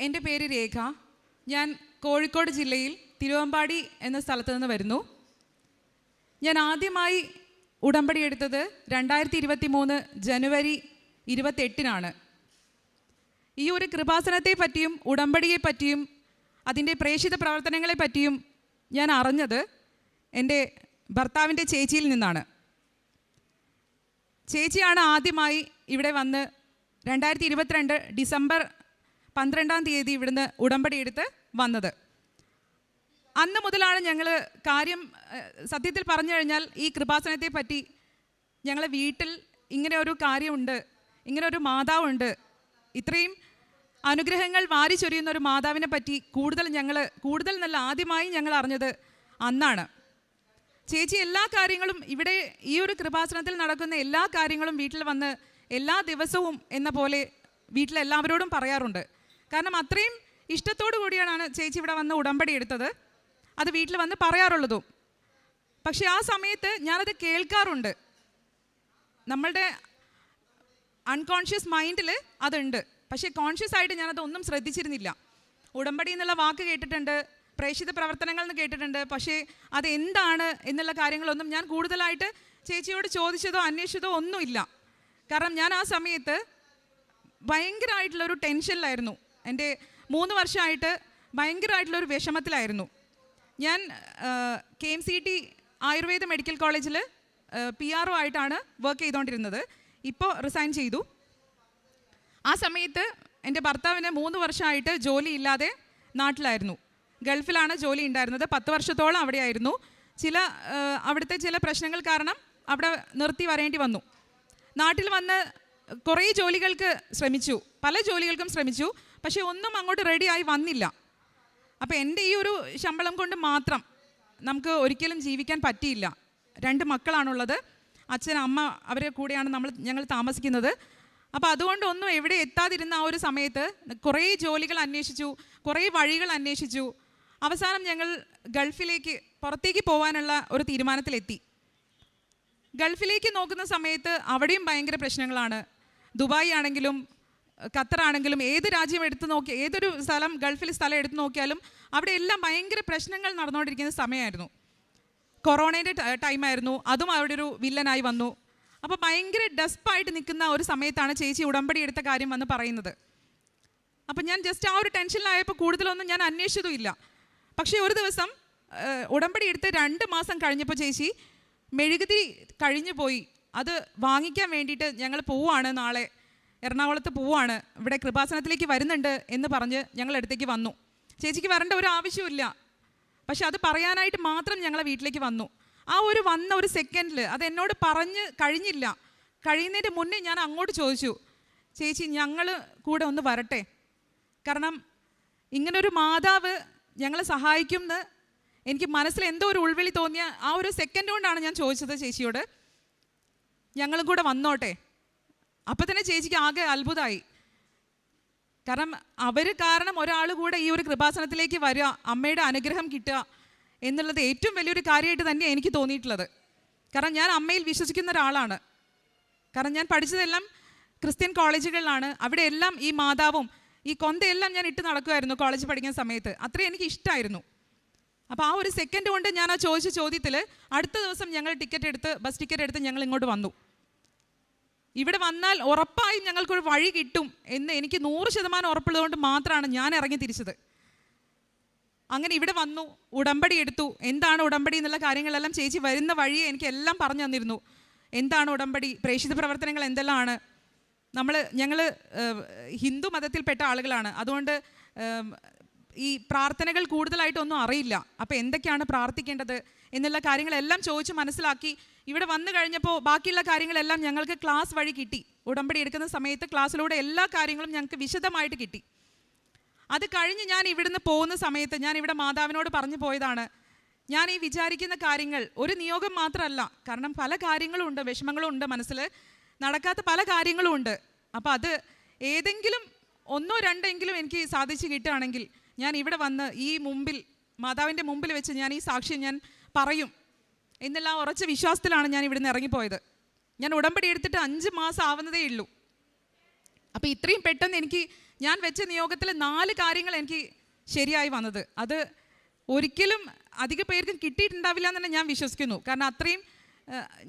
എൻ്റെ പേര് രേഖ. ഞാൻ കോഴിക്കോട് ജില്ലയിൽ തിരുവമ്പാടി എന്ന സ്ഥലത്ത് നിന്ന് വരുന്നു. ഞാൻ ആദ്യമായി ഉടമ്പടി എടുത്തത് 2023 ജനുവരി 28-നാണ്. ഈ ഒരു കൃപാസനത്തെ പറ്റിയും ഉടമ്പടിയെ പറ്റിയും അതിൻ്റെ പ്രേക്ഷിത പ്രവർത്തനങ്ങളെ പറ്റിയും ഞാൻ അറിഞ്ഞത് എൻ്റെ ഭർത്താവിൻ്റെ ചേച്ചിയിൽ നിന്നാണ്. ചേച്ചിയാണ് ആദ്യമായി ഇവിടെ വന്ന് 2022 ഡിസംബർ 12-ാം തീയതി ഇവിടുന്ന് ഉടമ്പടി എടുത്ത് വന്നത്. അന്ന് മുതലാണ് ഞങ്ങൾ കാര്യം സത്യത്തിൽ പറഞ്ഞു കഴിഞ്ഞാൽ ഈ കൃപാസനത്തെ പറ്റി ഞങ്ങളെ വീട്ടിൽ ഇങ്ങനെ ഒരു കാര്യമുണ്ട്, ഇങ്ങനെ ഒരു മാതാവുണ്ട്, ഇത്രയും അനുഗ്രഹങ്ങൾ വാരി ചൊരിയുന്ന ഒരു മാതാവിനെ പറ്റി കൂടുതൽ നല്ല ആദ്യമായി ഞങ്ങൾ അറിഞ്ഞത് അന്നാണ്. ചേച്ചി എല്ലാ കാര്യങ്ങളും ഇവിടെ ഈ ഒരു കൃപാസനത്തിൽ നടക്കുന്ന എല്ലാ കാര്യങ്ങളും വീട്ടിൽ വന്ന് എല്ലാ ദിവസവും എന്ന പോലെ വീട്ടിലെല്ലാവരോടും പറയാറുണ്ട്. കാരണം അത്രയും ഇഷ്ടത്തോടു കൂടിയാണ് ചേച്ചി ഇവിടെ വന്ന് ഉടമ്പടി എടുത്തത്, അത് വീട്ടിൽ വന്ന് പറയാറുള്ളതും. പക്ഷേ ആ സമയത്ത് ഞാനത് കേൾക്കാറുണ്ട്, നമ്മളുടെ അൺകോൺഷ്യസ് മൈൻഡിൽ അതുണ്ട്. പക്ഷേ കോൺഷ്യസ് ആയിട്ട് ഞാനതൊന്നും ശ്രദ്ധിച്ചിരുന്നില്ല. ഉടമ്പടി എന്നുള്ള വാക്ക് കേട്ടിട്ടുണ്ട്, പ്രേക്ഷിത പ്രവർത്തനങ്ങൾ എന്ന് കേട്ടിട്ടുണ്ട്, പക്ഷേ അതെന്താണ് എന്നുള്ള കാര്യങ്ങളൊന്നും ഞാൻ കൂടുതലായിട്ട് ചേച്ചിയോട് ചോദിച്ചതോ അന്വേഷിച്ചതോ ഒന്നുമില്ല. കാരണം ഞാൻ ആ സമയത്ത് ഭയങ്കരമായിട്ടുള്ളൊരു ടെൻഷനിലായിരുന്നു. എൻ്റെ 3 വർഷമായിട്ട് ഭയങ്കരമായിട്ടുള്ളൊരു വിഷമത്തിലായിരുന്നു. ഞാൻ KMCT ആയുർവേദ മെഡിക്കൽ കോളേജിൽ PRO ആയിട്ടാണ് വർക്ക് ചെയ്തുകൊണ്ടിരുന്നത്. ഇപ്പോൾ റിസൈൻ ചെയ്തു. ആ സമയത്ത് എൻ്റെ ഭർത്താവിന് 3 വർഷമായിട്ട് ജോലി ഇല്ലാതെ നാട്ടിലായിരുന്നു. ഗൾഫിലാണ് ജോലി ഉണ്ടായിരുന്നത്. 10 വർഷത്തോളം അവിടെയായിരുന്നു. അവിടുത്തെ ചില പ്രശ്നങ്ങൾ കാരണം അവിടെ നിർത്തി വരേണ്ടി വന്നു. നാട്ടിൽ വന്ന് കുറേ ജോലികൾക്ക് ശ്രമിച്ചു, പല ജോലികൾക്കും ശ്രമിച്ചു, പക്ഷേ ഒന്നും അങ്ങോട്ട് റെഡിയായി വന്നില്ല. അപ്പോൾ എൻ്റെ ഈ ഒരു ശമ്പളം കൊണ്ട് മാത്രം നമുക്ക് ഒരിക്കലും ജീവിക്കാൻ പറ്റിയില്ല. 2 മക്കളാണുള്ളത്, അച്ഛൻ അമ്മ അവരെ കൂടെയാണ് ഞങ്ങൾ താമസിക്കുന്നത്. അപ്പോൾ അതുകൊണ്ടൊന്നും എവിടെ എത്താതിരുന്ന ആ ഒരു സമയത്ത് കുറേ ജോലികൾ അന്വേഷിച്ചു, കുറേ വഴികൾ അന്വേഷിച്ചു. അവസാനം ഞങ്ങൾ പുറത്തേക്ക് പോകാനുള്ള ഒരു തീരുമാനത്തിലെത്തി. ഗൾഫിലേക്ക് നോക്കുന്ന സമയത്ത് അവിടെയും ഭയങ്കര പ്രശ്നങ്ങളാണ്. ദുബായ് ആണെങ്കിലും ഖത്തറാണെങ്കിലും ഏത് രാജ്യം ഏതൊരു ഗൾഫിൽ സ്ഥലം എടുത്തു നോക്കിയാലും അവിടെ എല്ലാം ഭയങ്കര പ്രശ്നങ്ങൾ നടന്നുകൊണ്ടിരിക്കുന്ന സമയമായിരുന്നു. കൊറോണയുടെ ടൈമായിരുന്നു, അതും അവിടെ ഒരു വില്ലനായി വന്നു. അപ്പോൾ ഭയങ്കര ഡെസ്പായിട്ട് നിൽക്കുന്ന ഒരു സമയത്താണ് ചേച്ചി ഉടമ്പടി എടുത്ത കാര്യം വന്ന് പറയുന്നത്. അപ്പം ഞാൻ ജസ്റ്റ് ആ ഒരു ടെൻഷനിലായപ്പോൾ കൂടുതലൊന്നും ഞാൻ അന്വേഷിച്ചതുമില്ല. പക്ഷേ ഒരു ദിവസം ഉടമ്പടി എടുത്ത് 2 മാസം കഴിഞ്ഞപ്പോൾ ചേച്ചി മെഴുകുതിരി കഴിഞ്ഞു പോയി, അത് വാങ്ങിക്കാൻ വേണ്ടിയിട്ട് ഞങ്ങൾ പോവുകയാണ്, നാളെ എറണാകുളത്ത് പോവുകയാണ്, ഇവിടെ കൃപാസനത്തിലേക്ക് വരുന്നുണ്ട് എന്ന് പറഞ്ഞ് ഞങ്ങളുടെ അടുത്തേക്ക് വന്നു. ചേച്ചിക്ക് വരേണ്ട ഒരു ആവശ്യമില്ല, പക്ഷെ അത് പറയാനായിട്ട് മാത്രം ഞങ്ങളെ വീട്ടിലേക്ക് വന്നു. ആ വന്ന ഒരു സെക്കൻഡിൽ അത് എന്നോട് പറഞ്ഞ് കഴിയുന്നതിൻ്റെ മുന്നേ ഞാൻ അങ്ങോട്ട് ചോദിച്ചു, ചേച്ചി ഞങ്ങൾ കൂടെ ഒന്ന് വരട്ടെ, കാരണം ഇങ്ങനൊരു മാതാവ് ഞങ്ങളെ സഹായിക്കുമെന്ന് എനിക്ക് മനസ്സിൽ എന്തോ ഒരു ഉൾവിളി തോന്നിയ ആ ഒരു സെക്കൻഡ് കൊണ്ടാണ് ഞാൻ ചോദിച്ചത് ചേച്ചിയോട്, ഞങ്ങളും കൂടെ വന്നോട്ടെ. അപ്പോൾ തന്നെ ചേച്ചിക്ക് ആകെ അത്ഭുതമായി. കാരണം അവർ കാരണം ഒരാൾ കൂടെ ഈ ഒരു കൃപാസനത്തിലേക്ക് വരിക, അമ്മയുടെ അനുഗ്രഹം കിട്ടുക എന്നുള്ളത് ഏറ്റവും വലിയൊരു കാര്യമായിട്ട് തന്നെയാണ് എനിക്ക് തോന്നിയിട്ടുള്ളത്. കാരണം ഞാൻ അമ്മയിൽ വിശ്വസിക്കുന്ന ഒരാളാണ്. കാരണം ഞാൻ പഠിച്ചതെല്ലാം ക്രിസ്ത്യൻ കോളേജുകളിലാണ്. അവിടെ എല്ലാം ഈ മാതാവും ഈ കൊന്തയെല്ലാം ഞാൻ ഇട്ട് നടക്കുമായിരുന്നു കോളേജ് പഠിക്കുന്ന സമയത്ത്. അത്രയും എനിക്ക് ഇഷ്ടമായിരുന്നു. അപ്പോൾ ആ ഒരു സെക്കൻഡ് കൊണ്ട് ഞാൻ ആ ചോദിച്ച ചോദ്യത്തിൽ അടുത്ത ദിവസം ഞങ്ങൾ ബസ് ടിക്കറ്റ് എടുത്ത് ഞങ്ങൾ ഇങ്ങോട്ട് വന്നു. ഇവിടെ വന്നാൽ ഉറപ്പായും ഞങ്ങൾക്കൊരു വഴി കിട്ടും എന്ന് എനിക്ക് 100% ഉറപ്പുള്ളതുകൊണ്ട് മാത്രമാണ് ഞാൻ ഇറങ്ങി തിരിച്ചത്. അങ്ങനെ ഇവിടെ വന്നു, ഉടമ്പടി എടുത്തു. എന്താണ് ഉടമ്പടി എന്നുള്ള കാര്യങ്ങളെല്ലാം ചേച്ചി വരുന്ന വഴിയെ എനിക്ക് എല്ലാം പറഞ്ഞു തന്നിരുന്നു. എന്താണ് ഉടമ്പടി, പ്രേക്ഷിത പ്രവർത്തനങ്ങൾ എന്തെല്ലാമാണ്. ഞങ്ങൾ ഹിന്ദു മതത്തിൽപ്പെട്ട ആളുകളാണ്, അതുകൊണ്ട് ഈ പ്രാർത്ഥനകൾ കൂടുതലായിട്ടൊന്നും അറിയില്ല. അപ്പോൾ എന്തൊക്കെയാണ് പ്രാർത്ഥിക്കേണ്ടത് എന്നുള്ള കാര്യങ്ങളെല്ലാം ചോദിച്ച് മനസ്സിലാക്കി ഇവിടെ വന്നു കഴിഞ്ഞപ്പോൾ ബാക്കിയുള്ള കാര്യങ്ങളെല്ലാം ഞങ്ങൾക്ക് ക്ലാസ് വഴി കിട്ടി. ഉടമ്പടി എടുക്കുന്ന സമയത്ത് ക്ലാസ്സിലൂടെ എല്ലാ കാര്യങ്ങളും ഞങ്ങൾക്ക് വിശദമായിട്ട് കിട്ടി. അത് കഴിഞ്ഞ് ഞാൻ ഇവിടുന്ന് പോകുന്ന സമയത്ത് ഞാൻ ഇവിടെ മാതാവിനോട് പറഞ്ഞു പോയതാണ്, ഞാൻ ഈ വിചാരിക്കുന്ന കാര്യങ്ങൾ ഒരു നിയോഗം മാത്രമല്ല, കാരണം പല കാര്യങ്ങളും ഉണ്ട്, വിഷമങ്ങളും ഉണ്ട്, മനസ്സിൽ നടക്കാത്ത പല കാര്യങ്ങളും ഉണ്ട്. അപ്പോൾ അത് ഏതെങ്കിലും 1-2 എനിക്ക് സാധിച്ച് കിട്ടുകയാണെങ്കിൽ ഞാൻ ഇവിടെ വന്ന് ഈ മാതാവിൻ്റെ മുമ്പിൽ വെച്ച് ഞാൻ ഈ സാക്ഷ്യം ഞാൻ പറയും എന്നുള്ള ഉറച്ച വിശ്വാസത്തിലാണ് ഞാൻ ഇവിടുന്ന് ഇറങ്ങിപ്പോയത്. ഞാൻ ഉടമ്പടി എടുത്തിട്ട് 5 മാസം ആവുന്നതേ ഉള്ളൂ. അപ്പോൾ ഇത്രയും പെട്ടെന്ന് എനിക്ക് ഞാൻ വെച്ച നിയോഗത്തിൽ 4 കാര്യങ്ങൾ എനിക്ക് ശരിയായി വന്നത്. അത് ഒരിക്കലും അധിക പേർക്കും കിട്ടിയിട്ടുണ്ടാവില്ല എന്ന് തന്നെ ഞാൻ വിശ്വസിക്കുന്നു. കാരണം അത്രയും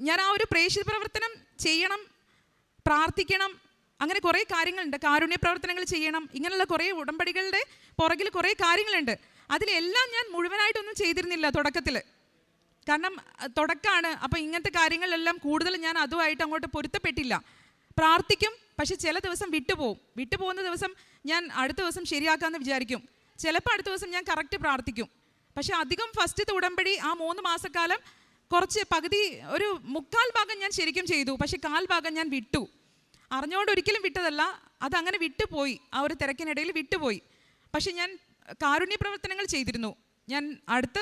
ഞാൻ ആ ഒരു പ്രേക്ഷിത പ്രവർത്തനം ചെയ്യണം, പ്രാർത്ഥിക്കണം, അങ്ങനെ കുറേ കാര്യങ്ങളുണ്ട്. കാരുണ്യ പ്രവർത്തനങ്ങൾ ചെയ്യണം, ഇങ്ങനെയുള്ള കുറേ ഉടമ്പടികളുടെ പുറകിൽ കുറേ കാര്യങ്ങളുണ്ട്. അതിലെല്ലാം ഞാൻ മുഴുവനായിട്ടൊന്നും ചെയ്തിരുന്നില്ല തുടക്കത്തിൽ. കാരണം തുടക്കമാണ്. അപ്പോൾ ഇങ്ങനത്തെ കാര്യങ്ങളിലെല്ലാം കൂടുതൽ ഞാൻ അതുമായിട്ട് അങ്ങോട്ട് പൊരുത്തപ്പെട്ടില്ല. പ്രാർത്ഥിക്കും, പക്ഷെ ചില ദിവസം വിട്ടുപോകുന്ന ദിവസം ഞാൻ അടുത്ത ദിവസം ശരിയാക്കാമെന്ന് വിചാരിക്കും. ചിലപ്പോൾ അടുത്ത ദിവസം ഞാൻ കറക്റ്റ് പ്രാർത്ഥിക്കും. പക്ഷെ അധികം ഫസ്റ്റത്തെ ഉടമ്പടി ആ 3 മാസക്കാലം കുറച്ച് പകുതി ഒരു 3/4 ഭാഗം ഞാൻ ശരിക്കും ചെയ്തു, പക്ഷെ 1/4 ഭാഗം ഞാൻ വിട്ടു. അറിഞ്ഞുകൊണ്ട് ഒരിക്കലും വിട്ടതല്ല, അതങ്ങനെ വിട്ടുപോയി, ആ ഒരു തിരക്കിനിടയിൽ വിട്ടുപോയി. പക്ഷെ ഞാൻ കാരുണ്യ പ്രവർത്തനങ്ങൾ ചെയ്തിരുന്നു. ഞാൻ അടുത്ത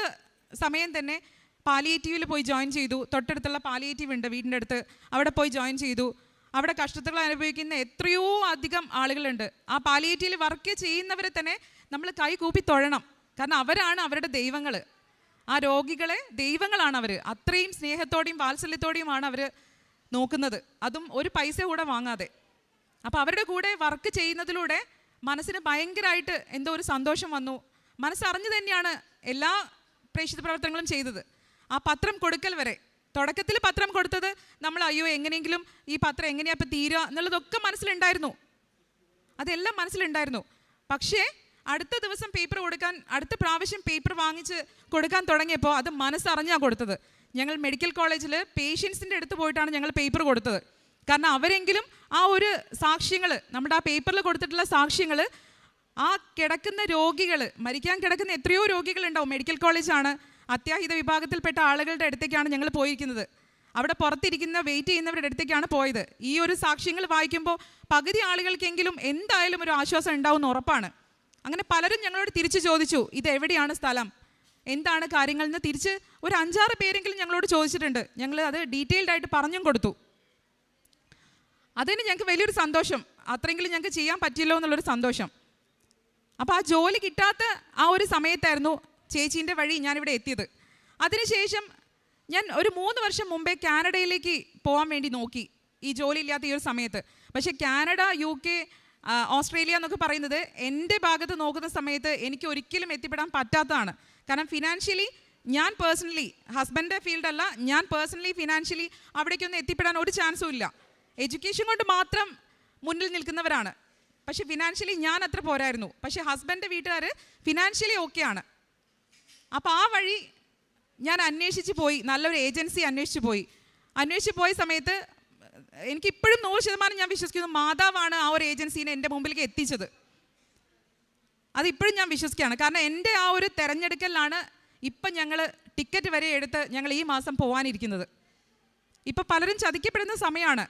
സമയം തന്നെ പാലിയേറ്റീവിൽ പോയി ജോയിൻ ചെയ്തു. തൊട്ടടുത്തുള്ള പാലിയേറ്റീവ് ഉണ്ട് വീടിൻ്റെ അടുത്ത്, അവിടെ പോയി ജോയിൻ ചെയ്തു. അവിടെ കഷ്ടതകൾ അനുഭവിക്കുന്ന എത്രയോ അധികം ആളുകളുണ്ട്. ആ പാലിയേറ്റീവിൽ വർക്ക് ചെയ്യുന്നവരെ തന്നെ നമ്മൾ കൈ കൂപ്പി തൊഴണം. കാരണം അവരാണ് അവരുടെ ദൈവങ്ങൾ. ആ രോഗികളെ ദൈവങ്ങളാണ് അവർ. അത്രയും സ്നേഹത്തോടെയും വാത്സല്യത്തോടെയുമാണ് അവർ നോക്കുന്നത്, അതും ഒരു പൈസ കൂടെ വാങ്ങാതെ. അപ്പോൾ അവരുടെ കൂടെ വർക്ക് ചെയ്യുന്നതിലൂടെ മനസ്സിന് ഭയങ്കരമായിട്ട് എന്തോ ഒരു സന്തോഷം വന്നു. മനസ്സറിഞ്ഞു തന്നെയാണ് എല്ലാ പ്രേക്ഷിത പ്രവർത്തനങ്ങളും ചെയ്തത്. ആ പത്രം കൊടുക്കൽ വരെ, തുടക്കത്തിൽ പത്രം കൊടുത്തത് നമ്മൾ അയ്യോ എങ്ങനെയെങ്കിലും ഈ പത്രം എങ്ങനെയാ ഇപ്പം തീരുക എന്നുള്ളതൊക്കെ മനസ്സിലുണ്ടായിരുന്നു, അതെല്ലാം മനസ്സിലുണ്ടായിരുന്നു. പക്ഷേ അടുത്ത ദിവസം പേപ്പർ കൊടുക്കാൻ, അടുത്ത പ്രാവശ്യം പേപ്പർ വാങ്ങിച്ച് കൊടുക്കാൻ തുടങ്ങിയപ്പോൾ അത് മനസ്സറിഞ്ഞാണ് കൊടുത്തത്. ഞങ്ങൾ മെഡിക്കൽ കോളേജിൽ പേഷ്യൻസിൻ്റെ അടുത്ത് പോയിട്ടാണ് ഞങ്ങൾ പേപ്പർ കൊടുത്തത്. കാരണം അവരെങ്കിലും ആ ഒരു സാക്ഷ്യങ്ങൾ, നമ്മുടെ ആ പേപ്പറിൽ കൊടുത്തിട്ടുള്ള സാക്ഷ്യങ്ങൾ, ആ കിടക്കുന്ന രോഗികൾ, മരിക്കാൻ കിടക്കുന്ന എത്രയോ രോഗികളുണ്ടാവും. മെഡിക്കൽ കോളേജാണ്, അത്യാഹിത വിഭാഗത്തിൽപ്പെട്ട ആളുകളുടെ അടുത്തേക്കാണ് ഞങ്ങൾ പോയിരിക്കുന്നത്. അവിടെ പുറത്തിരിക്കുന്ന വെയിറ്റ് ചെയ്യുന്നവരുടെ അടുത്തേക്കാണ് പോയത്. ഈ ഒരു സാക്ഷ്യങ്ങൾ വായിക്കുമ്പോൾ പകുതി ആളുകൾക്കെങ്കിലും എന്തായാലും ഒരു ആശ്വാസം ഉണ്ടാവുമെന്ന് ഉറപ്പാണ്. അങ്ങനെ പലരും ഞങ്ങളോട് തിരിച്ച് ചോദിച്ചു, ഇത് എവിടെയാണ് സ്ഥലം, എന്താണ് കാര്യങ്ങൾ എന്ന് തിരിച്ച് ഒരു 5-6 പേരെങ്കിലും ഞങ്ങളോട് ചോദിച്ചിട്ടുണ്ട്. ഞങ്ങൾ അത് ഡീറ്റെയിൽഡ് ആയിട്ട് പറഞ്ഞും കൊടുത്തു. അതിന് ഞങ്ങൾക്ക് വലിയൊരു സന്തോഷം, അത്രയെങ്കിലും ഞങ്ങൾക്ക് ചെയ്യാൻ പറ്റിയല്ലോ എന്നുള്ളൊരു സന്തോഷം. അപ്പോൾ ആ ജോലി കിട്ടാത്ത ആ ഒരു സമയത്തായിരുന്നു ചേച്ചീൻ്റെ വഴി ഞാനിവിടെ എത്തിയത്. അതിനുശേഷം ഞാൻ ഒരു 3 വർഷം മുമ്പേ കാനഡയിലേക്ക് പോകാൻ വേണ്ടി നോക്കി, ഈ ജോലി ഇല്ലാത്ത ഈ ഒരു സമയത്ത്. പക്ഷേ കാനഡ, UK, ഓസ്ട്രേലിയ എന്നൊക്കെ പറയുന്നത് എൻ്റെ ഭാഗത്ത് നോക്കുന്ന സമയത്ത് എനിക്ക് ഒരിക്കലും എത്തിപ്പെടാൻ പറ്റാത്തതാണ്. കാരണം ഫിനാൻഷ്യലി ഞാൻ പേഴ്സണലി, ഹസ്ബൻഡിൻ്റെ ഫീൽഡല്ല, ഞാൻ പേഴ്സണലി ഫിനാൻഷ്യലി അവിടേക്കൊന്നും എത്തിപ്പെടാൻ ഒരു ചാൻസും ഇല്ല. എഡ്യൂക്കേഷൻ കൊണ്ട് മാത്രം മുന്നിൽ നിൽക്കുന്നവരാണ്. പക്ഷേ ഫിനാൻഷ്യലി ഞാൻ അത്ര പോരായിരുന്നു. പക്ഷേ ഹസ്ബൻഡിൻ്റെ വീട്ടുകാർ ഫിനാൻഷ്യലി ഓക്കെയാണ്. അപ്പോൾ ആ വഴി ഞാൻ അന്വേഷിച്ച് പോയി, നല്ലൊരു ഏജൻസി അന്വേഷിച്ച് പോയ സമയത്ത് എനിക്കിപ്പോഴും 100% ഞാൻ വിശ്വസിക്കുന്നു മാതാവാണ് ആ ഒരു ഏജൻസീനെ എൻ്റെ മുമ്പിലേക്ക് എത്തിച്ചത്. അതിപ്പോഴും ഞാൻ വിശ്വസിക്കുകയാണ്. കാരണം എൻ്റെ ആ ഒരു തിരഞ്ഞെടുക്കലിലാണ് ഇപ്പം ഞങ്ങൾ ടിക്കറ്റ് വരെ എടുത്ത് ഞങ്ങൾ ഈ മാസം പോകാനിരിക്കുന്നത്. ഇപ്പം പലരും ചതിക്കപ്പെടുന്ന സമയമാണ്.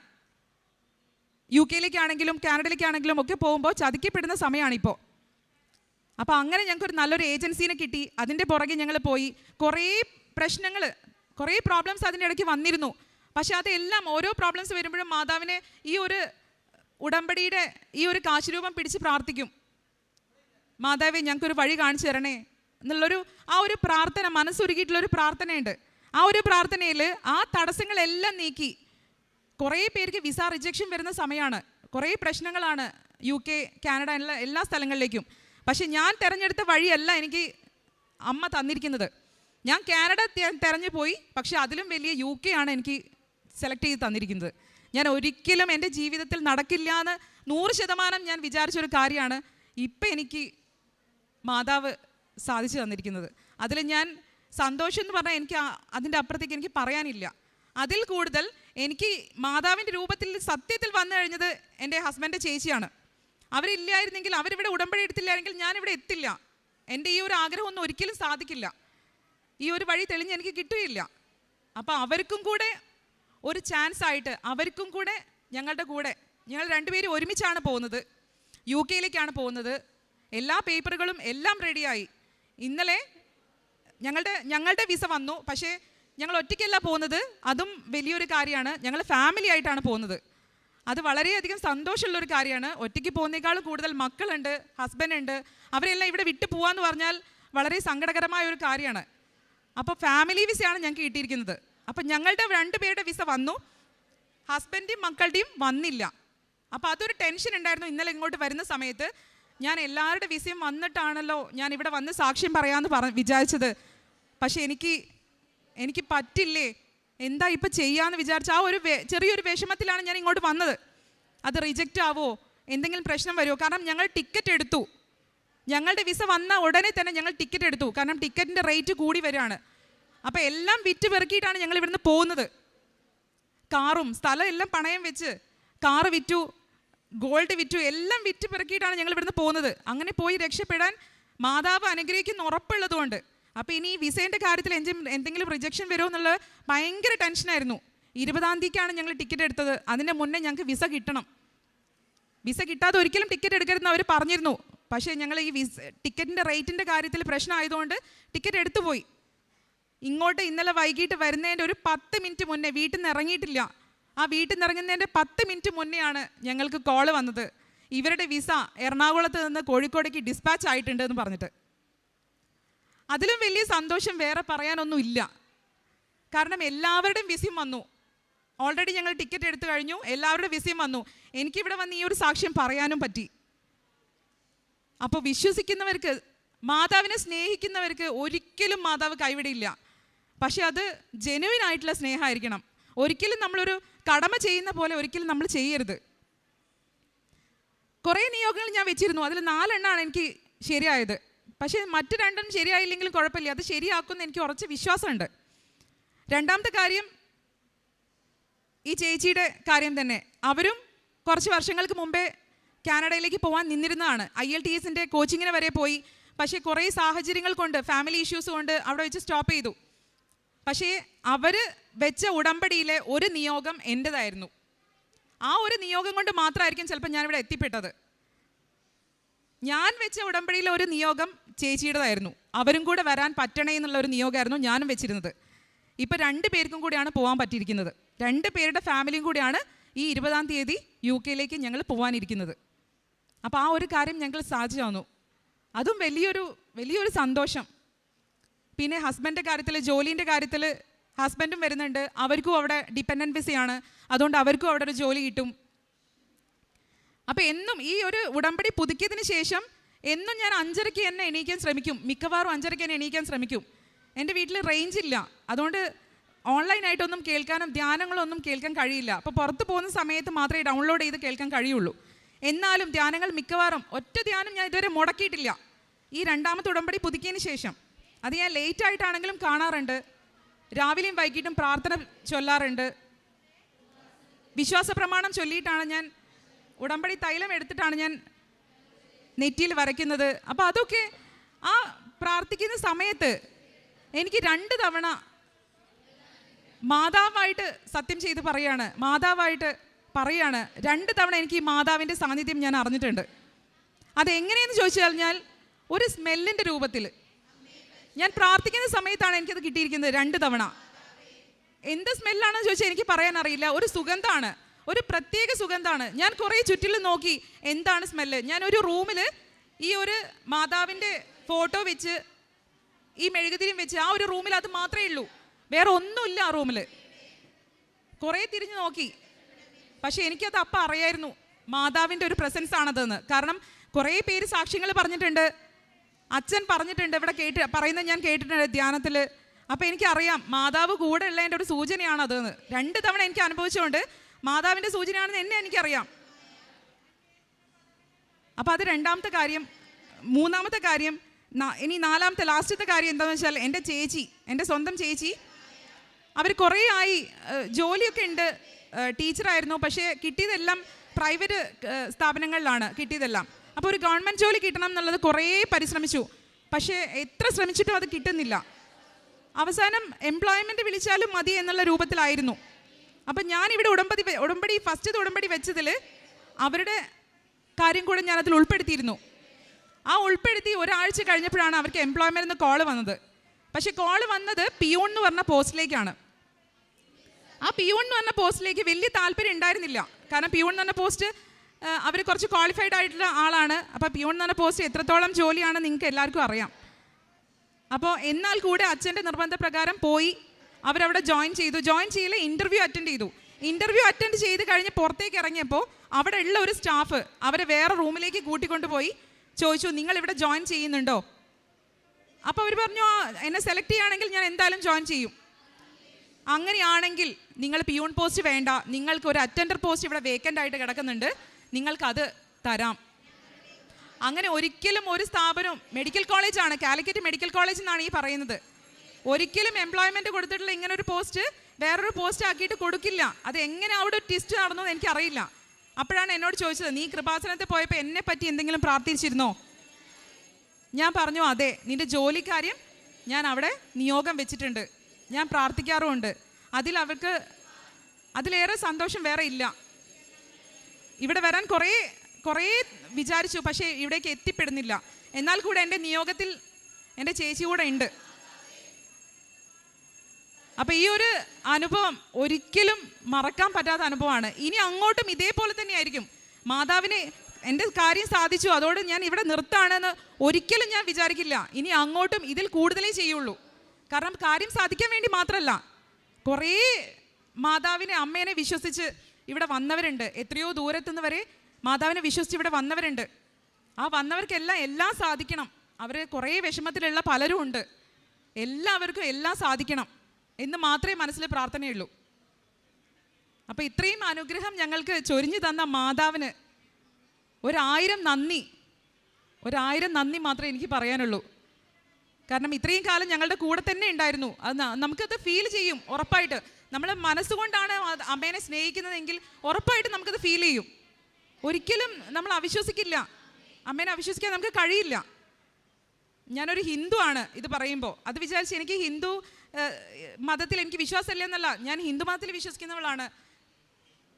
UK-ലേക്കാണെങ്കിലും കാനഡയിലേക്കാണെങ്കിലും ഒക്കെ പോകുമ്പോൾ ചതിക്കപ്പെടുന്ന സമയമാണിപ്പോൾ. അപ്പോൾ അങ്ങനെ ഞങ്ങൾക്കൊരു നല്ലൊരു ഏജൻസീനെ കിട്ടി. അതിൻ്റെ പുറകെ ഞങ്ങൾ പോയി. കുറേ പ്രശ്നങ്ങൾ, കുറേ പ്രോബ്ലംസ് അതിൻ്റെ ഇടയ്ക്ക് വന്നിരുന്നു. പക്ഷേ അതെല്ലാം, ഓരോ പ്രോബ്ലംസ് വരുമ്പോഴും മാതാവിനെ ഈ ഒരു ഉടമ്പടിയുടെ ഈ ഒരു കാശുരൂപം പിടിച്ച് പ്രാർത്ഥിക്കും. മാതാവേ ഞങ്ങൾക്കൊരു വഴി കാണിച്ചു തരണേ എന്നുള്ളൊരു ആ ഒരു പ്രാർത്ഥന, മനസ്സുരുകിയിട്ടുള്ളൊരു പ്രാർത്ഥനയുണ്ട്. ആ ഒരു പ്രാർത്ഥനയിൽ ആ തടസ്സങ്ങളെല്ലാം നീക്കി. കുറേ പേർക്ക് വിസ റിജക്ഷൻ വരുന്ന സമയമാണ്, കുറേ പ്രശ്നങ്ങളാണ് UK, കാനഡ എല്ലാ സ്ഥലങ്ങളിലേക്കും. പക്ഷെ ഞാൻ തിരഞ്ഞെടുത്ത വഴിയല്ല എനിക്ക് അമ്മ തന്നിരിക്കുന്നത്. ഞാൻ കാനഡ തിരഞ്ഞു പോയി, പക്ഷെ അതിലും വലിയ UK ആണ് എനിക്ക് സെലക്ട് ചെയ്ത് തന്നിരിക്കുന്നത്. ഞാൻ ഒരിക്കലും എൻ്റെ ജീവിതത്തിൽ നടക്കില്ല എന്ന് 100% ഞാൻ വിചാരിച്ചൊരു കാര്യമാണ് ഇപ്പം എനിക്ക് മാതാവ് സാധിച്ചു തന്നിരിക്കുന്നത്. അതിൽ ഞാൻ സന്തോഷം എന്ന് പറഞ്ഞാൽ എനിക്ക് അതിൻ്റെ അപ്പുറത്തേക്ക് എനിക്ക് പറയാനില്ല. അതിൽ കൂടുതൽ എനിക്ക് മാതാവിൻ്റെ രൂപത്തിൽ സത്യത്തിൽ വന്നു കഴിഞ്ഞത് എൻ്റെ ഹസ്ബൻഡിൻ്റെ ചേച്ചിയാണ്. അവരില്ലായിരുന്നെങ്കിൽ, അവരിവിടെ ഉടമ്പടി എടുത്തില്ലായിരുന്നെങ്കിൽ ഞാനിവിടെ എത്തില്ല. എൻ്റെ ഈ ഒരു ആഗ്രഹമൊന്നും ഒരിക്കലും സാധിക്കില്ല, ഈ ഒരു വഴി തെളിഞ്ഞ് എനിക്ക് കിട്ടുകയില്ല. അപ്പോൾ അവർക്കും കൂടെ ഒരു ചാൻസ് ആയിട്ട്, അവർക്കും കൂടെ ഞങ്ങളുടെ കൂടെ, ഞങ്ങൾ 2 പേരും ഒരുമിച്ചാണ് പോകുന്നത്. UK-ലേക്കാണ് പോകുന്നത്. എല്ലാ പേപ്പറുകളും എല്ലാം റെഡിയായി. ഇന്നലെ ഞങ്ങളുടെ വിസ വന്നു. പക്ഷേ ഞങ്ങൾ ഒറ്റയ്ക്കല്ല പോകുന്നത്, അതും വലിയൊരു കാര്യമാണ്. ഞങ്ങൾ ഫാമിലി ആയിട്ടാണ് പോകുന്നത്. അത് വളരെയധികം സന്തോഷമുള്ളൊരു കാര്യമാണ്. ഒറ്റയ്ക്ക് പോകുന്നതിനേക്കാളും കൂടുതൽ മക്കളുണ്ട്, ഹസ്ബൻഡ് ഉണ്ട്, അവരെല്ലാം ഇവിടെ വിട്ടു പോകാമെന്ന് പറഞ്ഞാൽ വളരെ സങ്കടകരമായ ഒരു കാര്യമാണ്. അപ്പോൾ ഫാമിലി വിസയാണ് ഞങ്ങൾക്ക് കിട്ടിയിരിക്കുന്നത്. അപ്പം ഞങ്ങളുടെ 2 പേരുടെ വിസ വന്നു, ഹസ്ബൻഡും മക്കളുടെയും വന്നില്ല. അപ്പോൾ അതൊരു ടെൻഷൻ ഉണ്ടായിരുന്നു. ഇന്നലെ ഇങ്ങോട്ട് വരുന്ന സമയത്ത് ഞാൻ എല്ലാവരുടെ വിസയും വന്നിട്ടാണല്ലോ ഞാൻ ഇവിടെ വന്ന് സാക്ഷ്യം പറയാമെന്ന് വിചാരിച്ചത്. പക്ഷേ എനിക്ക് പറ്റില്ലേ, എന്താ ഇപ്പം ചെയ്യാമെന്ന് വിചാരിച്ച ആ ഒരു ചെറിയൊരു വിഷമത്തിലാണ് ഞാൻ ഇങ്ങോട്ട് വന്നത്. അത് റിജക്റ്റ് ആവോ, എന്തെങ്കിലും പ്രശ്നം വരുമോ? കാരണം ഞങ്ങൾ ടിക്കറ്റ് എടുത്തു, ഞങ്ങളുടെ വിസ വന്ന ഉടനെ തന്നെ ഞങ്ങൾ ടിക്കറ്റ് എടുത്തു. കാരണം ടിക്കറ്റിൻ്റെ റേറ്റ് കൂടി വരികയാണ്. അപ്പോൾ എല്ലാം വിറ്റ് പെറുക്കിയിട്ടാണ് ഞങ്ങൾ ഇവിടുന്ന് പോകുന്നത്. കാറും സ്ഥലം എല്ലാം പണയം വെച്ച് കാറ് വിറ്റു, ഗോൾഡ് വിറ്റു, എല്ലാം വിറ്റ് പെറുക്കിയിട്ടാണ് ഞങ്ങൾ ഇവിടുന്ന് പോകുന്നത്. അങ്ങനെ പോയി രക്ഷപ്പെടാൻ മാതാവ് അനുഗ്രഹിക്കുന്ന ഉറപ്പുള്ളതുകൊണ്ട്. അപ്പോൾ ഇനി ഈ വിസേൻ്റെ കാര്യത്തിൽ എന്തെങ്കിലും റിജക്ഷൻ വരുമോ എന്നുള്ള ഭയങ്കര ടെൻഷനായിരുന്നു. 20-ാം തീയതിക്കാണ് ഞങ്ങൾ ടിക്കറ്റ് എടുത്തത്. അതിന് മുന്നേ ഞങ്ങൾക്ക് വിസ കിട്ടണം. വിസ കിട്ടാതെ ഒരിക്കലും ടിക്കറ്റ് എടുക്കരുതെന്ന് അവർ പറഞ്ഞിരുന്നു. പക്ഷേ ഞങ്ങൾ ഈ ടിക്കറ്റിൻ്റെ റേറ്റിൻ്റെ കാര്യത്തിൽ പ്രശ്നമായതുകൊണ്ട് ടിക്കറ്റ് എടുത്തു പോയി. ഇങ്ങോട്ട് ഇന്നലെ വൈകിട്ട് വരുന്നതിൻ്റെ ഒരു 10 മിനിറ്റ് മുന്നേ, വീട്ടിൽ നിന്ന് ഇറങ്ങിയിട്ടില്ല, ആ വീട്ടിൽ നിന്ന് ഇറങ്ങുന്നതിൻ്റെ 10 മിനിറ്റ് മുന്നെയാണ് ഞങ്ങൾക്ക് കോള് വന്നത്, ഇവരുടെ വിസ എറണാകുളത്ത് നിന്ന് കോഴിക്കോടേക്ക് ഡിസ്പാച്ച് ആയിട്ടുണ്ട് എന്ന് പറഞ്ഞിട്ട്. അതിലും വലിയ സന്തോഷം വേറെ പറയാനൊന്നും ഇല്ല. കാരണം എല്ലാവരുടെയും വിസയും വന്നു. ഓൾറെഡി ഞങ്ങൾ ടിക്കറ്റ് എടുത്തു കഴിഞ്ഞു, എല്ലാവരുടെ വിസയും വന്നു. എനിക്കിവിടെ വന്ന് ഈ ഒരു സാക്ഷ്യം പറയാനും പറ്റി. അപ്പോൾ വിശ്വസിക്കുന്നവർക്ക്, മാതാവിനെ സ്നേഹിക്കുന്നവർക്ക് ഒരിക്കലും മാതാവ് കൈവിടില്ല. പക്ഷെ അത് ജെനുവിൻ ആയിട്ടുള്ള സ്നേഹമായിരിക്കണം. ഒരിക്കലും നമ്മളൊരു കടമ ചെയ്യുന്ന പോലെ ഒരിക്കലും നമ്മൾ ചെയ്യരുത്. കുറേ നിയോഗങ്ങൾ ഞാൻ വെച്ചിരുന്നു, അതിൽ 4 എണ്ണമാണ് എനിക്ക് ശരിയായത്. പക്ഷേ മറ്റ് 2 ശരിയായില്ലെങ്കിലും കുഴപ്പമില്ല, അത് ശരിയാക്കുമെന്ന് എനിക്ക് ഉറച്ച വിശ്വാസമുണ്ട്. രണ്ടാമത്തെ കാര്യം ഈ ചേച്ചിയുടെ കാര്യം തന്നെ. അവരും കുറച്ച് വർഷങ്ങൾക്ക് മുമ്പേ കാനഡയിലേക്ക് പോകാൻ നിന്നിരുന്നതാണ്. IELTSൻ്റെ കോച്ചിങ്ങിന് വരെ പോയി. പക്ഷേ കുറേ സാഹചര്യങ്ങൾ കൊണ്ട്, ഫാമിലി ഇഷ്യൂസ് കൊണ്ട് അവിടെ വെച്ച് സ്റ്റോപ്പ് ചെയ്തു. പക്ഷേ അവർ വെച്ച ഉടമ്പടിയിലെ ഒരു നിയോഗം എൻ്റെതായിരുന്നു. ആ ഒരു നിയോഗം കൊണ്ട് മാത്രമായിരിക്കും ചിലപ്പോൾ ഞാനിവിടെ എത്തിപ്പെട്ടത്. ഞാൻ വെച്ച ഉടമ്പടിയിലെ ഒരു നിയോഗം ചേച്ചിയുടേതായിരുന്നു. അവരും കൂടെ വരാൻ പറ്റണേ എന്നുള്ള ഒരു നിയോഗമായിരുന്നു ഞാനും വെച്ചിരുന്നത്. ഇപ്പോൾ 2 പേർക്കും കൂടിയാണ് പോകാൻ പറ്റിയിരിക്കുന്നത്. 2 പേരുടെ ഫാമിലിയും കൂടിയാണ് ഈ 20-ാം തീയതി UK ഞങ്ങൾ പോകാനിരിക്കുന്നത്. അപ്പോൾ ആ ഒരു കാര്യം ഞങ്ങൾ സാധിച്ചു. അതും വലിയൊരു സന്തോഷം. പിന്നെ ഹസ്ബൻഡിൻ്റെ കാര്യത്തിൽ, ജോലീൻ്റെ കാര്യത്തിൽ ഹസ്ബൻഡും വരുന്നുണ്ട്. അവർക്കും അവിടെ ഡിപ്പെൻഡൻറ്റ് വിസയാണ്, അതുകൊണ്ട് അവർക്കും അവിടെ ഒരു ജോലി കിട്ടും. അപ്പോൾ എന്നും ഈ ഒരു ഉടമ്പടി പുതുക്കിയതിന് ശേഷം എന്നും ഞാൻ 5:30 തന്നെ എണീക്കാൻ ശ്രമിക്കും. മിക്കവാറും 5:30 തന്നെ എണീക്കാൻ ശ്രമിക്കും. എൻ്റെ വീട്ടിൽ റേഞ്ച് ഇല്ല, അതുകൊണ്ട് ഓൺലൈനായിട്ടൊന്നും കേൾക്കാനും ധ്യാനങ്ങളൊന്നും കേൾക്കാൻ കഴിയില്ല. അപ്പോൾ പുറത്ത് പോകുന്ന സമയത്ത് മാത്രമേ ഡൗൺലോഡ് ചെയ്ത് കേൾക്കാൻ കഴിയുള്ളൂ. എന്നാലും ധ്യാനങ്ങൾ മിക്കവാറും ഒറ്റ ധ്യാനം ഞാൻ ഇതുവരെ മുടക്കിയിട്ടില്ല. ഈ 2ാമത്തെ ഉടമ്പടി പുതുക്കിയതിന് ശേഷം അത് ഞാൻ ലേറ്റായിട്ടാണെങ്കിലും കാണാറുണ്ട്. രാവിലെയും വൈകിട്ടും പ്രാർത്ഥന ചൊല്ലാറുണ്ട്. വിശ്വാസ പ്രമാണം ചൊല്ലിയിട്ടാണ് ഞാൻ, ഉടമ്പടി തൈലം എടുത്തിട്ടാണ് ഞാൻ നെറ്റിയിൽ വരയ്ക്കുന്നത്. അപ്പോൾ അതൊക്കെ ആ പ്രാർത്ഥിക്കുന്ന സമയത്ത് എനിക്ക് 2 തവണ മാതാവായിട്ട് സത്യം ചെയ്ത് പറയാണ്, മാതാവായിട്ട് പറയാണ്. 2 തവണ എനിക്ക് ഈ മാതാവിൻ്റെ സാന്നിധ്യം ഞാൻ അറിഞ്ഞിട്ടുണ്ട്. അതെങ്ങനെയെന്ന് ചോദിച്ചു കഴിഞ്ഞാൽ ഒരു സ്മെല്ലിൻ്റെ രൂപത്തിൽ ഞാൻ പ്രാർത്ഥിക്കുന്ന സമയത്താണ് എനിക്കത് കിട്ടിയിരിക്കുന്നത് 2 തവണ. എന്ത് സ്മെല്ലാണെന്ന് ചോദിച്ചാൽ എനിക്ക് പറയാൻ അറിയില്ല. ഒരു സുഗന്ധമാണ്, ഒരു പ്രത്യേക സുഗന്ധമാണ്. ഞാൻ കുറേ ചുറ്റിലും നോക്കി എന്താണ് സ്മെല്ല്. ഞാൻ ഒരു റൂമിൽ ഈ ഒരു മാതാവിൻ്റെ ഫോട്ടോ വെച്ച് ഈ മെഴുകുതിരിയും വെച്ച് ആ ഒരു റൂമിൽ അത് മാത്രമേ ഉള്ളൂ, വേറെ ഒന്നുമില്ല ആ റൂമിൽ. കുറേ തിരിഞ്ഞു നോക്കി, പക്ഷേ എനിക്കത് അപ്പം അറിയായിരുന്നു മാതാവിൻ്റെ ഒരു പ്രസൻസ് ആണതെന്ന്. കാരണം കുറേ പേര് സാക്ഷ്യങ്ങൾ പറഞ്ഞിട്ടുണ്ട്, അച്ഛൻ പറഞ്ഞിട്ടുണ്ട്, ഇവിടെ പറയുന്നത് ഞാൻ കേട്ടിട്ടുണ്ട് ധ്യാനത്തിൽ. അപ്പോൾ എനിക്കറിയാം മാതാവ് കൂടെ ഉള്ളതിൻ്റെ ഒരു സൂചനയാണതെന്ന്. 2 തവണ എനിക്ക് അനുഭവിച്ചുകൊണ്ട് മാതാവിൻ്റെ സൂചനയാണെന്ന് എനിക്കറിയാം. അപ്പോൾ അത് 2ാമത്തെ കാര്യം. 3ാമത്തെ കാര്യം, ഇനി 4ാമത്തെ ലാസ്റ്റത്തെ കാര്യം എന്താണെന്ന് വെച്ചാൽ എൻ്റെ ചേച്ചി, എൻ്റെ സ്വന്തം ചേച്ചി, അവർ കുറേ ആയി ജോലിയൊക്കെ ഉണ്ട്, ടീച്ചറായിരുന്നു. പക്ഷേ കിട്ടിയതെല്ലാം പ്രൈവറ്റ് സ്ഥാപനങ്ങളിലാണ് കിട്ടിയതെല്ലാം. അപ്പോൾ ഒരു ഗവൺമെൻറ് ജോലി കിട്ടണം എന്നുള്ളത് കുറേ പരിശ്രമിച്ചു, പക്ഷേ എത്ര ശ്രമിച്ചിട്ടും അത് കിട്ടുന്നില്ല. അവസാനം എംപ്ലോയ്മെൻറ്റ് വിളിച്ചാലും മതി എന്നുള്ള രൂപത്തിലായിരുന്നു. അപ്പം ഞാനിവിടെ ഫസ്റ്റത്തെ ഉടമ്പടി വെച്ചതിൽ അവരുടെ കാര്യം കൂടെ ഞാനതിൽ ഉൾപ്പെടുത്തിയിരുന്നു. ആ ഉൾപ്പെടുത്തി ഒരാഴ്ച കഴിഞ്ഞപ്പോഴാണ് അവർക്ക് എംപ്ലോയ്മെൻറ്റിൽ നിന്ന് കോള് വന്നത്. പക്ഷേ കോള് വന്നത് പിയൂൺ എന്ന് പറഞ്ഞ പോസ്റ്റിലേക്കാണ്. ആ പിയൂൺ എന്ന് പറഞ്ഞ പോസ്റ്റിലേക്ക് വലിയ താല്പര്യം ഉണ്ടായിരുന്നില്ല. കാരണം പിയൂൺ എന്ന് പറഞ്ഞ പോസ്റ്റ് അവർ കുറച്ച് ക്വാളിഫൈഡ് ആയിട്ടുള്ള ആളാണ്. അപ്പോൾ പിയൂൺ എന്ന് പറഞ്ഞ പോസ്റ്റ് എത്രത്തോളം ജോലിയാണ് നിങ്ങൾക്ക് എല്ലാവർക്കും അറിയാം. അപ്പോൾ എന്നാൽ കൂടെ അച്ഛൻ്റെ നിർബന്ധപ്രകാരം പോയി അവരവിടെ ജോയിൻ ചെയ്തു. ജോയിൻ ചെയ്യൽ ഇൻ്റർവ്യൂ അറ്റൻഡ് ചെയ്തു. ഇൻ്റർവ്യൂ അറ്റൻഡ് ചെയ്ത് കഴിഞ്ഞ് പുറത്തേക്ക് ഇറങ്ങിയപ്പോൾ അവിടെ ഉള്ള ഒരു സ്റ്റാഫ് അവരെ വേറെ റൂമിലേക്ക് കൂട്ടിക്കൊണ്ടുപോയി ചോദിച്ചു, നിങ്ങൾ ഇവിടെ ജോയിൻ ചെയ്യുന്നുണ്ടോ? അപ്പോൾ അവർ പറഞ്ഞു, എന്നെ സെലക്ട് ചെയ്യുകയാണെങ്കിൽ ഞാൻ എന്തായാലും ജോയിൻ ചെയ്യും. അങ്ങനെയാണെങ്കിൽ നിങ്ങൾ പിയൂൺ പോസ്റ്റ് വേണ്ട, നിങ്ങൾക്ക് ഒരു അറ്റൻഡർ പോസ്റ്റ് ഇവിടെ വേക്കൻ്റ് ആയിട്ട് കിടക്കുന്നുണ്ട്, നിങ്ങൾക്കത് തരാം. അങ്ങനെ ഒരിക്കലും ഒരു സ്ഥാപനവും, മെഡിക്കൽ കോളേജാണ്, കാലിക്കറ്റ് മെഡിക്കൽ കോളേജ് എന്നാണ് ഈ പറയുന്നത്, ഒരിക്കലും എംപ്ലോയ്മെൻറ്റ് കൊടുത്തിട്ടുള്ള ഇങ്ങനൊരു പോസ്റ്റ് വേറൊരു പോസ്റ്റ് ആക്കിയിട്ട് കൊടുക്കില്ല. അത് എങ്ങനെ അവിടെ ഒരു ട്വിസ്റ്റ് നടന്നു എന്ന് എനിക്കറിയില്ല. അപ്പോഴാണ് എന്നോട് ചോദിച്ചത്, നീ കൃപാസനത്തിൽ പോയപ്പോൾ എന്നെ പറ്റി എന്തെങ്കിലും പ്രാർത്ഥിച്ചിരുന്നോ? ഞാൻ പറഞ്ഞു, അതെ, നിൻ്റെ ജോലിക്കാര്യം ഞാൻ അവിടെ നിയോഗം വെച്ചിട്ടുണ്ട്, ഞാൻ പ്രാർത്ഥിക്കാറുമുണ്ട്. അവർക്ക് അതിലേറെ സന്തോഷം വേറെ ഇല്ല. ഇവിടെ വരാൻ കുറേ വിചാരിച്ചു, പക്ഷേ ഇവിടേക്ക് എത്തിപ്പെടുന്നില്ല. എന്നാൽ കൂടെ എൻ്റെ നിയോഗത്തിൽ എൻ്റെ ചേച്ചി കൂടെ ഉണ്ട്. അപ്പോൾ ഈ ഒരു അനുഭവം ഒരിക്കലും മറക്കാൻ പറ്റാത്ത അനുഭവമാണ്. ഇനി അങ്ങോട്ടും ഇതേപോലെ തന്നെയായിരിക്കും. മാതാവിന് എൻ്റെ കാര്യം സാധിച്ചു, അതോട് ഞാൻ ഇവിടെ നിർത്താണെന്ന് ഒരിക്കലും ഞാൻ വിചാരിക്കില്ല. ഇനി അങ്ങോട്ടും ഇതിൽ കൂടുതലേ ചെയ്യുള്ളൂ. കാരണം കാര്യം സാധിക്കാൻ വേണ്ടി മാത്രമല്ല, കുറേ മാതാവിനെ, അമ്മേനെ വിശ്വസിച്ച് ഇവിടെ വന്നവരുണ്ട്. എത്രയോ ദൂരത്തുനിന്ന് വരെ മാതാവിനെ വിശ്വസിച്ച് ഇവിടെ വന്നവരുണ്ട്. ആ വന്നവർക്കെല്ലാം എല്ലാം സാധിക്കണം. അവർ കുറേ വിഷമത്തിലുള്ള പലരും ഉണ്ട്. എല്ലാവർക്കും എല്ലാം സാധിക്കണം എന്ന് മാത്രമേ മനസ്സിൽ പ്രാർത്ഥനയുള്ളൂ. അപ്പോൾ ഇത്രയും അനുഗ്രഹം ഞങ്ങൾക്ക് ചൊരിഞ്ഞു തന്ന മാതാവിന് 1000 നന്ദി മാത്രമേ എനിക്ക് പറയാനുള്ളൂ. കാരണം ഇത്രയും കാലം ഞങ്ങളുടെ കൂടെ തന്നെ ഉണ്ടായിരുന്നു. അത് നമുക്കത് ഫീൽ ചെയ്യും. ഉറപ്പായിട്ട് നമ്മൾ മനസ്സുകൊണ്ടാണ് അമ്മേനെ സ്നേഹിക്കുന്നതെങ്കിൽ ഉറപ്പായിട്ട് നമുക്കത് ഫീൽ ചെയ്യും. ഒരിക്കലും നമ്മൾ അവിശ്വസിക്കില്ല. അമ്മേനെ അവിശ്വസിക്കാൻ നമുക്ക് കഴിയില്ല. ഞാനൊരു ഹിന്ദു ആണ് ഇത് പറയുമ്പോൾ. അത് വിചാരിച്ച് എനിക്ക് ഹിന്ദു മതത്തിൽ എനിക്ക് വിശ്വാസമില്ല എന്നല്ല, ഞാൻ ഹിന്ദു മതത്തിൽ വിശ്വസിക്കുന്നവളാണ്.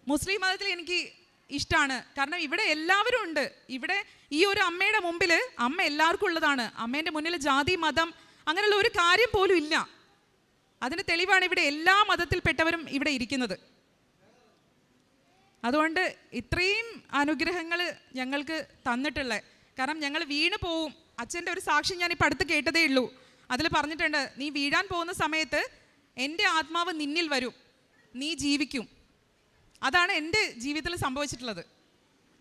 മുസ്ലിം മതത്തിൽ എനിക്ക് ഇഷ്ടമാണ്. കാരണം ഇവിടെ എല്ലാവരും ഉണ്ട്. ഇവിടെ ഈ ഒരു അമ്മയുടെ മുമ്പിൽ അമ്മ എല്ലാവർക്കും ഉള്ളതാണ്. അമ്മേൻ്റെ മുന്നിൽ ജാതി, മതം അങ്ങനെയുള്ള ഒരു കാര്യം പോലും ഇല്ല. അതിന് തെളിവാണ് ഇവിടെ എല്ലാ മതത്തിൽപ്പെട്ടവരും ഇവിടെ ഇരിക്കുന്നത്. അതുകൊണ്ട് ഇത്രയും അനുഗ്രഹങ്ങൾ ഞങ്ങൾക്ക് തന്നിട്ടുള്ളത്. കാരണം ഞങ്ങൾ വീണ് പോവും. അച്ഛൻ്റെ ഒരു സാക്ഷ്യം ഞാനിപ്പോൾ അടുത്ത് കേട്ടതേ ഉള്ളൂ. അതിൽ പറഞ്ഞിട്ടുണ്ട്, നീ വീഴാൻ പോകുന്ന സമയത്ത് എൻ്റെ ആത്മാവ് നിന്നിൽ വരും, നീ ജീവിക്കും. അതാണ് എൻ്റെ ജീവിതത്തിൽ സംഭവിച്ചിട്ടുള്ളത്.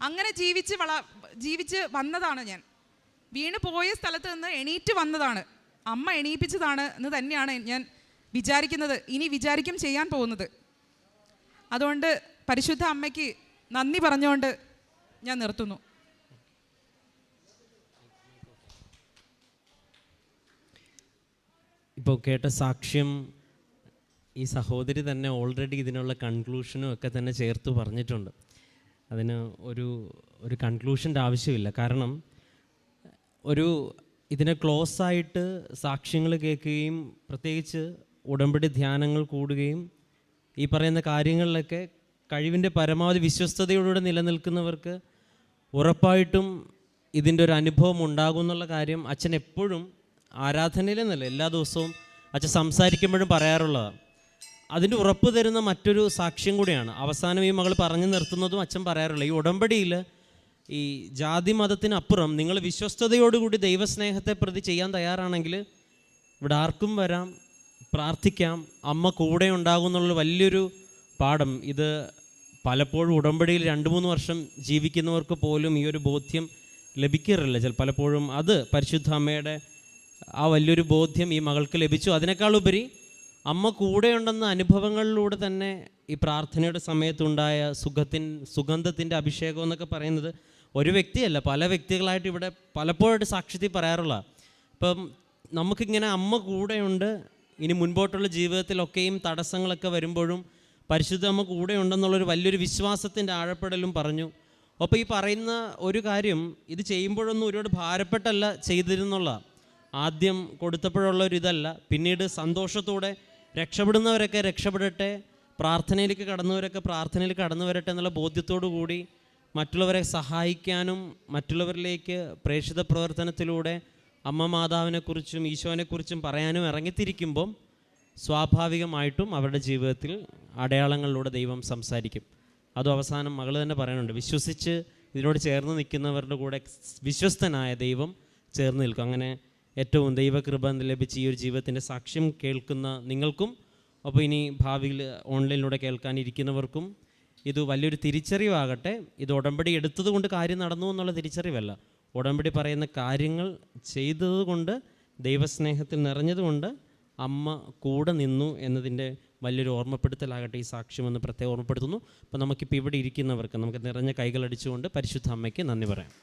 അങ്ങനെ ജീവിച്ച് വന്നതാണ് ഞാൻ. വീണ് പോയ സ്ഥലത്ത് നിന്ന് എണീറ്റ് വന്നതാണ്. അമ്മ എണീപ്പിച്ചതാണ് എന്ന് തന്നെയാണ് ഞാൻ വിചാരിക്കുന്നത്, ഇനി വിചാരിക്കും ചെയ്യാൻ പോകുന്നത്. അതുകൊണ്ട് പരിശുദ്ധ അമ്മയ്ക്ക് നന്ദി പറഞ്ഞുകൊണ്ട് ഞാൻ നിർത്തുന്നു. ഇപ്പോൾ കേട്ട സാക്ഷ്യം ഈ സഹോദരി തന്നെ ഓൾറെഡി ഇതിനുള്ള കൺക്ലൂഷനും ഒക്കെ തന്നെ ചേർത്ത് പറഞ്ഞിട്ടുണ്ട്. അതിന് ഒരു കൺക്ലൂഷൻ്റെ ആവശ്യമില്ല. കാരണം ഇതിനെ ക്ലോസ് ആയിട്ട് സാക്ഷ്യങ്ങൾ കേൾക്കുകയും പ്രത്യേകിച്ച് ഉടമ്പടി ധ്യാനങ്ങൾ കൂടുകയും ഈ പറയുന്ന കാര്യങ്ങളിലൊക്കെ കഴിവിൻ്റെ പരമാവധി വിശ്വസ്തയോടുകൂടെ നിലനിൽക്കുന്നവർക്ക് ഉറപ്പായിട്ടും ഇതിൻ്റെ ഒരു അനുഭവം ഉണ്ടാകും എന്നുള്ള കാര്യം അച്ഛൻ എപ്പോഴും ആരാധനയിലെന്നല്ല, എല്ലാ ദിവസവും അച്ഛൻ സംസാരിക്കുമ്പോഴും പറയാറുള്ളതാണ്. അതിൻ്റെ ഉറപ്പ് തരുന്ന മറ്റൊരു സാക്ഷ്യം കൂടിയാണ് അവസാനം ഈ മകൾ പറഞ്ഞു നിർത്തുന്നതും അച്ഛൻ പറയാറുള്ളത്. ഈ ഉടമ്പടിയിൽ ഈ ജാതി മതത്തിനപ്പുറം നിങ്ങൾ വിശ്വസ്തയോടുകൂടി ദൈവസ്നേഹത്തെ പ്രതി ചെയ്യാൻ തയ്യാറാണെങ്കിൽ ഇവിടെ ആർക്കും വരാം, പ്രാർത്ഥിക്കാം, അമ്മ കൂടെ ഉണ്ടാകും എന്നുള്ള വലിയൊരു പാഠം. ഇത് പലപ്പോഴും ഉടമ്പടിയിൽ 2-3 വർഷം ജീവിക്കുന്നവർക്ക് പോലും ഈ ഒരു ബോധ്യം ലഭിക്കാറില്ല. പലപ്പോഴും അത് പരിശുദ്ധ അമ്മയുടെ ആ വലിയൊരു ബോധ്യം ഈ മകൾക്ക് ലഭിച്ചു. അതിനേക്കാളുപരി അമ്മ കൂടെയുണ്ടെന്ന അനുഭവങ്ങളിലൂടെ തന്നെ ഈ പ്രാർത്ഥനയുടെ സമയത്തുണ്ടായ സുഗന്ധത്തിൻ്റെ അഭിഷേകം എന്നൊക്കെ പറയുന്നത് ഒരു വ്യക്തിയല്ല, പല വ്യക്തികളായിട്ട് ഇവിടെ പലപ്പോഴായിട്ട് സാക്ഷ്യത്തിൽ പറയാറുള്ള. ഇപ്പം നമുക്കിങ്ങനെ അമ്മ കൂടെയുണ്ട്, ഇനി മുൻപോട്ടുള്ള ജീവിതത്തിലൊക്കെയും തടസ്സങ്ങളൊക്കെ വരുമ്പോഴും പരിശുദ്ധ അമ്മ കൂടെയുണ്ടെന്നുള്ളൊരു വലിയൊരു വിശ്വാസത്തിൻ്റെ ആഴപ്പെടലും പറഞ്ഞു. അപ്പോൾ ഈ പറയുന്ന ഒരു കാര്യം ഇത് ചെയ്യുമ്പോഴൊന്നും ഒരുപാട് ഭാരപ്പെട്ടല്ല ചെയ്തിരുന്നുള്ള, ആദ്യം കൊടുത്തപ്പോഴുള്ളൊരിതല്ല, പിന്നീട് സന്തോഷത്തോടെ രക്ഷപ്പെടുന്നവരൊക്കെ രക്ഷപ്പെടട്ടെ, പ്രാർത്ഥനയിലേക്ക് കടന്നവരൊക്കെ പ്രാർത്ഥനയിൽ കടന്നു വരട്ടെ എന്നുള്ള ബോധ്യത്തോടു കൂടി മറ്റുള്ളവരെ സഹായിക്കാനും മറ്റുള്ളവരിലേക്ക് പ്രേക്ഷിത പ്രവർത്തനത്തിലൂടെ അമ്മ മാതാവിനെക്കുറിച്ചും ഈശോനെക്കുറിച്ചും പറയാനും ഇറങ്ങിത്തിരിക്കുമ്പം സ്വാഭാവികമായിട്ടും അവരുടെ ജീവിതത്തിൽ അടയാളങ്ങളിലൂടെ ദൈവം സംസാരിക്കും. അതും അവസാനം മകൾ തന്നെ പറയുന്നുണ്ട്, വിശ്വസിച്ച് ഇതിനോട് ചേർന്ന് നിൽക്കുന്നവരുടെ കൂടെ വിശ്വസ്തനായ ദൈവം ചേർന്ന് നിൽക്കും. അങ്ങനെ ഏറ്റവും ദൈവകൃപ ലഭിച്ച ഈ ഒരു ജീവിതത്തിൻ്റെ സാക്ഷ്യം കേൾക്കുന്ന നിങ്ങൾക്കും അപ്പോൾ ഇനി ഭാവിയിൽ ഓൺലൈനിലൂടെ കേൾക്കാനിരിക്കുന്നവർക്കും ഇത് വലിയൊരു തിരിച്ചറിവാകട്ടെ. ഇത് ഉടമ്പടി എടുത്തതുകൊണ്ട് കാര്യം നടന്നു എന്നുള്ള തിരിച്ചറിവല്ല, ഉടമ്പടി പറയുന്ന കാര്യങ്ങൾ ചെയ്തതുകൊണ്ട്, ദൈവസ്നേഹത്തിൽ നിറഞ്ഞതുകൊണ്ട് അമ്മ കൂടെ നിന്നു എന്നതിൻ്റെ വലിയൊരു ഓർമ്മപ്പെടുത്തലാകട്ടെ ഈ സാക്ഷ്യമെന്ന് പ്രത്യേകം ഓർമ്മപ്പെടുത്തുന്നു. അപ്പോൾ നമുക്കിപ്പോൾ ഇവിടെ ഇരിക്കുന്നവർക്ക് നമുക്ക് നിറഞ്ഞ കൈകളടിച്ചുകൊണ്ട് പരിശുദ്ധ അമ്മയ്ക്ക് നന്ദി പറയാം.